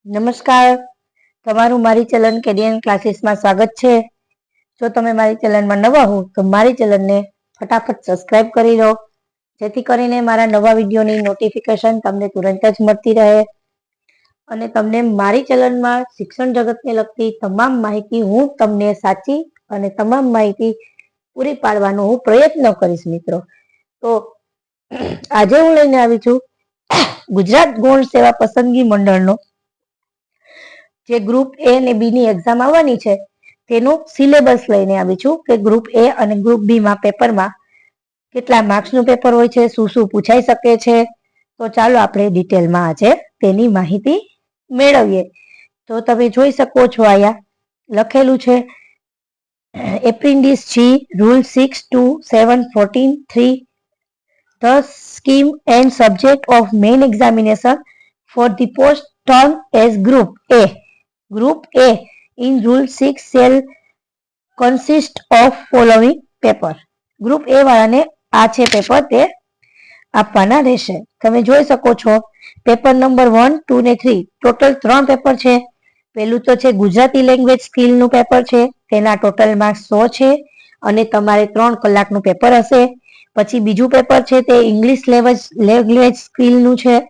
નમસ્કાર, તમારું મારી ચલણ કેડિયન ક્લાસીસમાં સ્વાગત છે. જો તમે મારી ચલણમાં નવા હો તો મારી ચલણને ફટાફટ સબસ્ક્રાઇબ કરી લો, જેથી કરીને મારા નવા વિડીયોની નોટિફિકેશન તમને તુરંત જ મળતી રહે અને તમને મારી ચલણમાં શિક્ષણ જગતને લગતી તમામ માહિતી હું તમને સાચી અને તમામ માહિતી પૂરી પાડવાનો હું પ્રયત્ન કરીશ મિત્રો. તો આજે હું લઈને આવી છું ગુજરાત ગૌણ સેવા પસંદગી મંડળનો જે ગ્રુપ એ અને બી ની એક્ઝામ આવવાની છે તેનું સિલેબસ લઈને આવી છું કે ગ્રુપ એ અને ગ્રુપ બી માં પેપરમાં કેટલા માર્ક્સનું પેપર હોય છે, શું શું પૂછાઈ શકે છે. તો ચાલો આપણે ડિટેલમાં આજે તેની માહિતી મેળવીએ. તો તમે જોઈ શકો છો અહીંયા લખેલું છે apprentice G rule 6 to 7 14 3 the scheme and subject of main examination for the post term as group A. Group A in rule 6 shall consist of following paper. Group A વાળાને આ છે પેપર તે આપવાના રહેશે. તમે જોઈ શકો છો પેપર નંબર 1, 2 ને 3 ટોટલ 3 પેપર છે. પહેલું તો છે ગુજરાતી લેંગ્વેજ સ્કિલનું પેપર છે, તેના ટોટલ માર્ક્સ 100 છે અને તમારે 3 કલાકનું પેપર હશે. પછી બીજું પેપર છે તે ઇંગ્લિશ લેંગ્વેજ સ્કિલનું છે,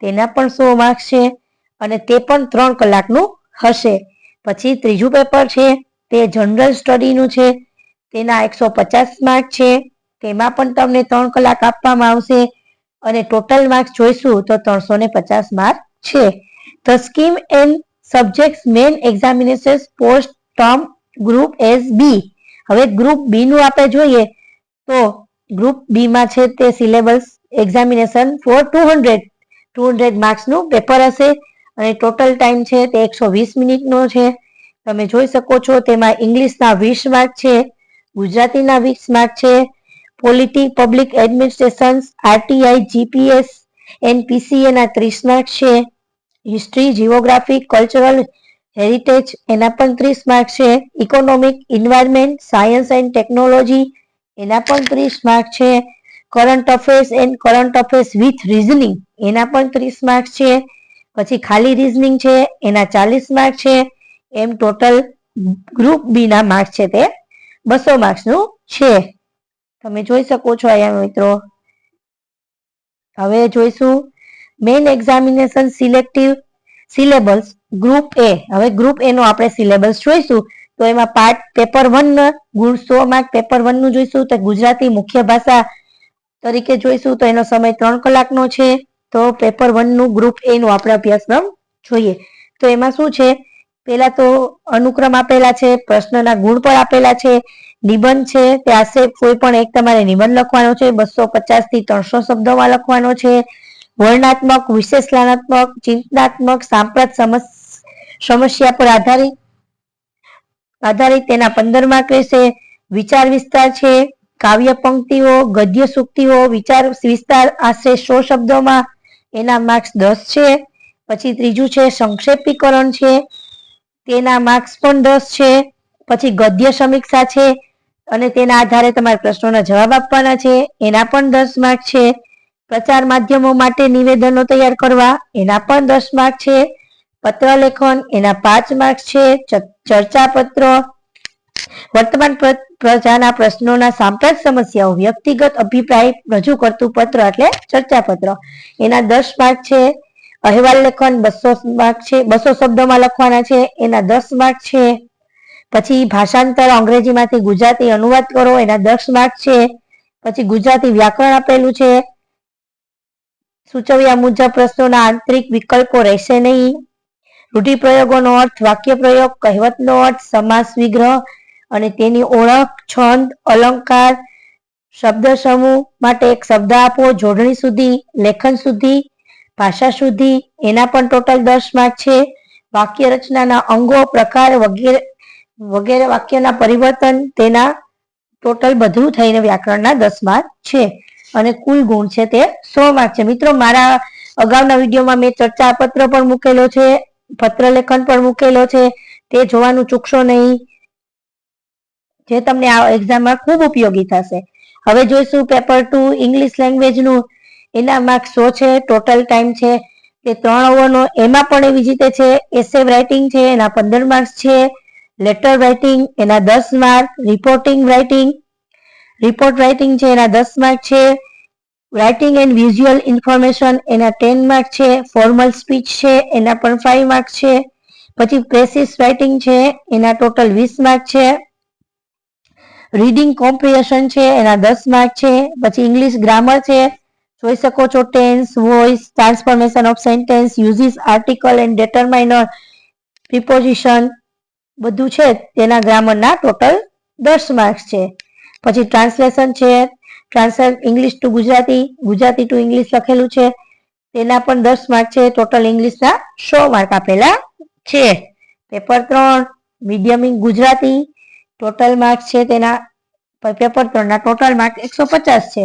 તેના પણ 100 માર્ક્સ છે અને તે પણ 3 કલાકનું હશે. પછી ત્રીજું પેપર છે તે જનરલ સ્ટડીનું છે, તેના 150 માર્ક છે, તેમાં પણ તમને 3 કલાક આપવામાં આવશે અને ટોટલ માર્ક્સ જોઈશું તો 350 માર્ક છે. The scheme and subjects main examination post term group S B. હવે ગ્રુપ બી નું આપણે જોઈએ તો ગ્રુપ બી માં છે તે સિલેબસ એક્ઝામિનેશન ફોર 200 માર્ક્સનું પેપર હશે અને ટોટલ ટાઈમ છે તે 120 મિનિટનો છે. તમે જોઈ શકો છો તેમાં ઇંગ્લિશના 20 માર્ક છે, ગુજરાતીના 20 માર્ક છે, polity, public administration, RTI, GPS and PCA ના 30 માર્ક છે, હિસ્ટ્રી, જીઓગ્રાફી, કલ્ચરલ હેરિટેજ એના પણ 30 માર્ક છે, economic, environment, science and technology એના પણ 30 માર્ક છે, current affairs end current affairs with reasoning એના પણ 30 માર્ક છે, પછી ખાલી રીઝનિંગ છે એના 40 માર્ક છે. એમ ટોટલ ગ્રુપ બી ના માર્ક્સ છે તે 200 માર્ક્સનું છે. તમે જોઈ શકો છો અહીંયા મિત્રો. હવે જોઈશું main examination selective syllabus group A. હવે ગ્રુપ એ નો આપણે સિલેબસ જોઈશું તો એમાં પાર્ટ પેપર 1 ગુણ 100 માર્ક પેપર 1 નું જોઈશું તો ગુજરાતી મુખ્ય ભાષા તરીકે જોઈશું તો એનો સમય 3 કલાકનો છે. તો પેપર 1 નું ગ્રુપ એ નું આપણે અભ્યાસક્રમ જોઈએ તો એમાં શું છે, પેલા તો અનુક્રમ આપેલા છે, પ્રશ્નના ગુણ પણ આપેલા છે, નિબંધ છે તે આશરે કોઈ પણ એક તમારે નિબંધ લખવાનો છે, 250 થી 300 શબ્દોમાં લખવાનો છે. વર્ણનાત્મક, વિશેષણાત્મક, ચિંતનાત્મક, સાંપ્રત સમસ્યા પર આધારિત તેના 15 માર્ક રહેશે. વિચાર વિસ્તાર છે, કાવ્ય પંક્તિઓ, ગદ્ય સૂક્તિઓ, વિચાર વિસ્તાર આશરે 100 શબ્દોમાં એના માર્ક્સ 10 છે. પછી ત્રીજું છે સંક્ષેપીકરણ છે, તેના માર્ક્સ પણ 10 છે. પછી ગદ્ય સમીક્ષા છે અને તેના આધારે તમારે પ્રશ્નોના જવાબ આપવાના છે, એના પણ 10 માર્ક છે. પ્રચાર માધ્યમો માટે નિવેદનો તૈયાર કરવા એના પણ 10 માર્ક છે. પત્ર લેખન એના 5 માર્ક છે. ચર્ચા પત્ર, વર્તમાન પ્રજાના પ્રશ્નોના સાંપ્રત સમસ્યાઓ, વ્યક્તિગત અભિપ્રાય રજૂ કરતું પત્ર એટલે ચર્ચા પત્ર એના 10 માર્ક છે. અહેવાલ લેખન 200 માર્ક છે, 200 શબ્દોમાં લખવાના છે એના 10 માર્ક છે. પછી ભાષાંતર અંગ્રેજીમાંથી ગુજરાતી અનુવાદ કરો એના 10 માર્ક છે. પછી ગુજરાતી વ્યાકરણ આપેલું છે, સૂચવ્યા મુજબ પ્રશ્નોના આંતરિક વિકલ્પો રહેશે નહીં. રૂઢિપ્રયોગોનો અર્થ, વાક્ય પ્રયોગ, કહેવતનો અર્થ, સમાસ વિગ્રહ અને તેની ઓળખ, છંદ, અલંકાર, શબ્દ સમૂહ માટે એક શબ્દ આપો, જોડણી સુધી, લેખન સુધી, ભાષા સુધી એના પણ ટોટલ 10 માર્ક છે. વાક્ય રચનાના અંગો, પ્રકાર વગેરે વાક્યના પરિવર્તન તેના ટોટલ બધું થઈને વ્યાકરણના 10 માર્ક છે અને કુલ ગુણ છે તે 100 માર્ક છે. મિત્રો મારા અગાઉના વિડીયોમાં મેં ચર્ચા પત્ર પણ મૂકેલો છે, પત્ર લેખન પણ મૂકેલો છે, તે જોવાનું ચૂકશો નહીં, જે તમને આ એક્ઝામમાં ખૂબ ઉપયોગી થશે. હવે જોઈશું પેપર 2 ઇંગ્લિશ લેંગ્વેજનું, એના માર્ક્સ 100 છે, ટોટલ ટાઈમ છે તે 3 અવરનો એમાં પણ એવી રીતે છે. એસે રાઇટિંગ છે એના 15 માર્ક્સ છે. લેટર રાઇટિંગ એના 10 માર્ક. રિપોર્ટ રાઇટિંગ છે એના 10 માર્ક છે. રાઇટિંગ એન્ડ વિઝ્યુઅલ ઇન્ફોર્મેશન એના 10 માર્ક છે. ફોર્મલ સ્પીચ છે એના પણ 5 માર્ક છે. પછી પ્રેસિસ રાઇટિંગ છે એના ટોટલ 20 માર્ક છે. રીડિંગ કોમ્પ્રિહેન્શન છે એના 10 માર્ક છે. પછી ઇંગ્લિશ ગ્રામર છે, જોઈ શકો છો, tense, voice, transformation of sentence, uses, article and determiner, preposition બધું છે તેના ગ્રામરના ટોટલ 10 માર્ક્સ છે. પછી ટ્રાન્સલેશન છે, translate English two Gujarati, Gujarati two English લખેલું છે તેના પણ 10 માર્ક છે. ટોટલ ઇંગ્લિશના 100 માર્ક આપેલા છે. Paper 3 medium in Gujarati total marks છે તેના પેપર 3 ના ટોટલ માર્ક 150 છે.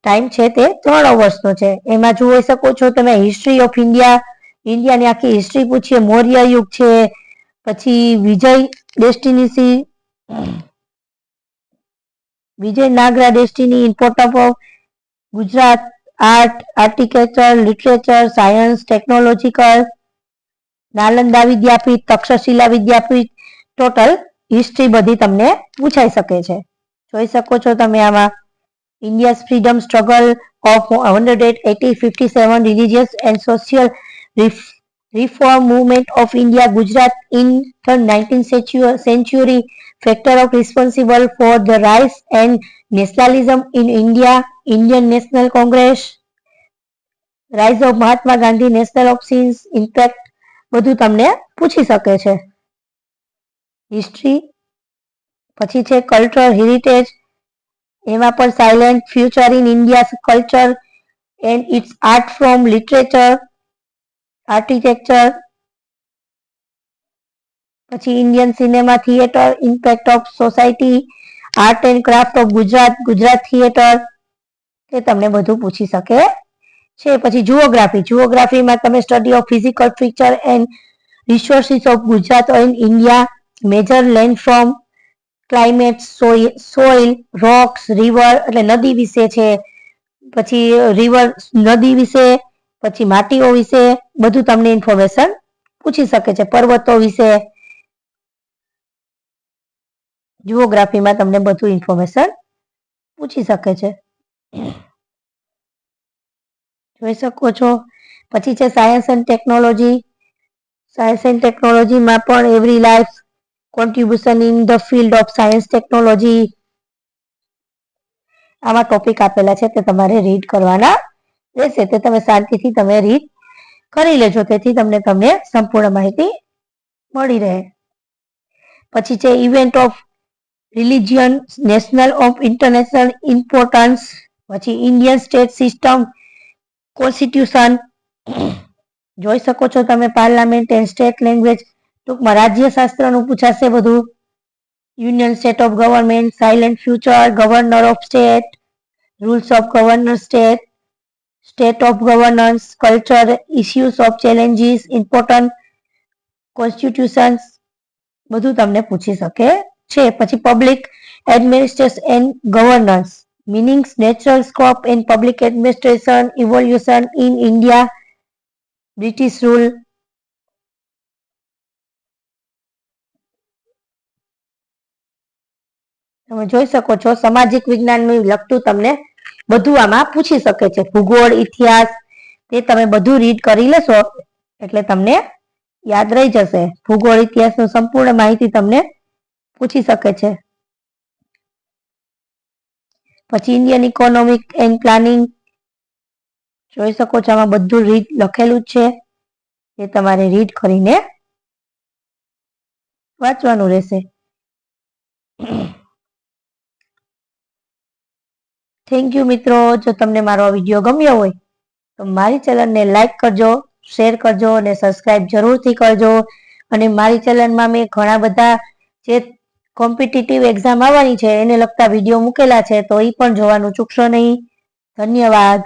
ટાઈમ છે તે 3 અવર્સનો છે. એમાં જોઈ શકો છો તમે હિસ્ટ્રી ઓફ ઇન્ડિયા, ઇન્ડિયાની આખી હિસ્ટ્રી પૂછીએ, મૌર્ય યુગ છે, પછી Vijayanagara destiny, importance of Gujarat, art, architecture, literature, science, technological, Nalanda વિદ્યાપીઠ, તક્ષશિલા વિદ્યાપીઠ, ટોટલ હિસ્ટ્રી બધી તમને પૂછાઈ શકે છે. જોઈ શકો છો તમે આમાં India's freedom struggle of 157 religious and social reform movement of India, Gujarat in the 19th century, factor of responsible for the rise and nationalism in India, Indian National Congress, rise of Mahatma Gandhi, national options, impact બધું તમને પૂછી શકે છે. History પછી છે culture heritage, એમાં પણ silent future in India culture and its art from literature, architecture, પછી Indian cinema theatre, impact of society, art and craft of Gujarat, Gujarat theatre, એ તમને બધું પૂછી શકે છે. પછી જુઓગ્રાફીમાં તમે study of physical feature and resources of Gujarat and India, major landform, climate, soil, rocks, river એટલે નદી વિશે છે, પછી રિવર નદી વિશે, પછી માટીઓ વિશે બધું તમને ઇન્ફોર્મેશન પૂછી શકે છે. પર્વતો વિશે જુઓગ્રાફીમાં તમને બધું ઇન્ફોર્મેશન પૂછી શકે છે. જોઈ શકો છો. પછી છે science and technology. Science and ટેકનોલોજીમાં પણ every life contribution in the field of science technology, આમાં ટોપિક આપેલા છે તે તમારે રીડ કરવાના રહેશે. તે તમે શાંતિથી તમે રીડ કરી લેજો, તેથી તમને સંપૂર્ણ માહિતી મળી રહે. પછી છે event of religion, national of international importance, પછી ઇન્ડિયન સ્ટેટ સિસ્ટમ, કોન્સ્ટિટ્યુશન જોઈ શકો છો તમે, પાર્લામેન્ટ એન્ડ સ્ટેટ લેંગ્વેજ, ટૂંકમાં રાજ્ય શાસ્ત્રનું પૂછાશે બધું. Union state of government, silent future, governor of state, rules of governor state, state of governance, culture, issues of challenges, important constitutions બધું તમને પૂછી શકે છે. પછી public administration and governance, meanings, natural scope in public administration, evolution in India, British rule. તમે જોઈ શકો છો સામાજિક વિજ્ઞાનનું લગતું તમને બધું આમાં પૂછી શકે છે. ભૂગોળ, ઇતિહાસ તે તમે બધું રીડ કરી લેશો એટલે તમને યાદ રહી જશે. ભૂગોળ, ઇતિહાસનું સંપૂર્ણ માહિતી તમને પૂછી શકે છે. પછી ઇન્ડિયન ઇકોનોમિક એન્ડ પ્લાનિંગ જોઈ શકો છો, આમાં બધું રીડ લખેલું જ છે, એ તમારે રીડ કરીને વાંચવાનું રહેશે. થેન્ક યુ મિત્રો. જો તમને મારો આ વિડીયો ગમ્યો હોય તો મારી ચેનલને લાઈક કરજો, શેર કરજો અને સબસ્ક્રાઇબ જરૂરથી કરજો. અને મારી ચેનલમાં મેં ઘણા બધા જે કોમ્પિટિટિવ એક્ઝામ આવવાની છે એને લગતા વિડીયો મૂકેલા છે, તો એ પણ જોવાનું ચૂકશો નહીં. ધન્યવાદ.